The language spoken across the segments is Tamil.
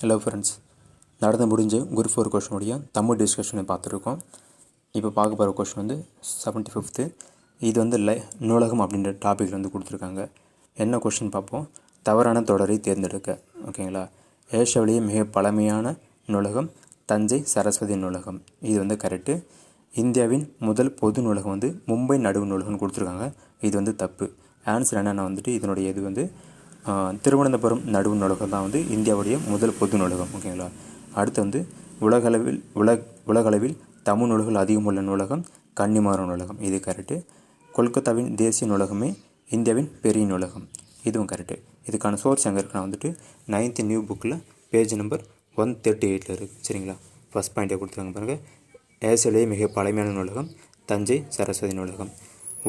ஹலோ ஃப்ரெண்ட்ஸ், நடந்து முடிஞ்ச குரூப் 4 கொஷனுடைய தமிழ் டிஸ்கஷனை பார்த்துருக்கோம். இப்போ பார்க்க போகிற கொஷின் வந்து 75th. இது வந்து நூலகம் அப்படின்ற டாப்பிக்கில் வந்து கொடுத்துருக்காங்க. என்ன கொஷின் பார்ப்போம். தவறான தொடரை தேர்ந்தெடுக்க. ஓகேங்களா. ஏஷியாவிலேயே மிக பழமையான நூலகம் தஞ்சை சரஸ்வதி நூலகம். இது வந்து கரெக்டு. இந்தியாவின் முதல் பொது நூலகம் வந்து மும்பை நடுவு நூலகம்னு கொடுத்துருக்காங்க. இது வந்து தப்பு. ஆன்சர் என்னென்னா வந்துட்டு இதனுடைய இது வந்து திருவனந்தபுரம் நடுவு நூலகம் தான் வந்து இந்தியாவுடைய முதல் பொது நூலகம். ஓகேங்களா. அடுத்து வந்து உலகளவில் தமிழ் நூல்கள் அதிகமுள்ள நூலகம் கன்னிமாரா நூலகம். இது கரெக்டு. கொல்கத்தாவின் தேசிய நூலகமே இந்தியாவின் பெரிய நூலகம். இதுவும் கரெக்டு. இதுக்கான சோர்ஸ் எங்கே இருக்குன்னா வந்துட்டு 9th நியூ புக்கில் பேஜ் நம்பர் 138 இருக்குது. சரிங்களா. ஃபஸ்ட் பாயிண்ட்டை கொடுத்துருக்காங்க பாருங்கள். ஏசியாவிலேயே மிக பழமையான நூலகம் தஞ்சை சரஸ்வதி நூலகம்.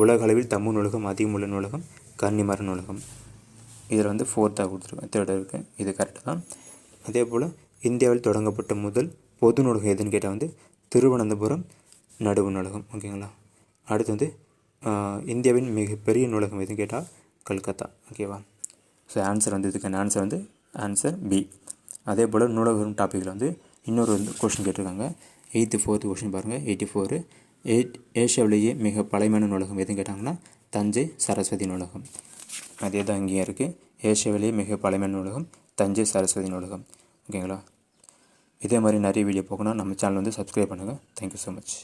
உலகளவில் தமிழ் நூலகம் அதிகமுள்ள நூலகம் கன்னிமாரா நூலகம். இதில் வந்து 4th கொடுத்துருக்கேன், 3rd இருக்குது. இது கரெக்டு தான். அதே போல் இந்தியாவில் தொடங்கப்பட்ட முதல் பொது நூலகம் எதுன்னு கேட்டால் வந்து திருவனந்தபுரம் நடுவு நூலகம். ஓகேங்களா. அடுத்து வந்து இந்தியாவின் மிகப்பெரிய நூலகம் எதுன்னு கேட்டால் கல்கத்தா. ஓகேவா. ஸோ ஆன்சர் வந்து இதுக்கான ஆன்சர் வந்து ஆன்சர் பி. அதே போல் நூலகம் டாப்பிக்கில் வந்து இன்னொரு வந்து கொஷின் கேட்டிருக்காங்க. 84th கொஷின் பாருங்கள். 84 ஏஷியாவிலேயே மிக பழமையான நூலகம் எதுன்னு கேட்டாங்கன்னா தஞ்சை சரஸ்வதி நூலகம். அதே தான் இங்கேயும் இருக்குது. ஏஷியாவிலேயே மிக பழமையான நூலகம் தஞ்சை சரஸ்வதி நூலகம். ஓகேங்களா. இதே மாதிரி நிறைய வீடியோ போகணும் நம்ம சேனல் வந்து சப்ஸ்கிரைப் பண்ணுங்கள். Thank you so much.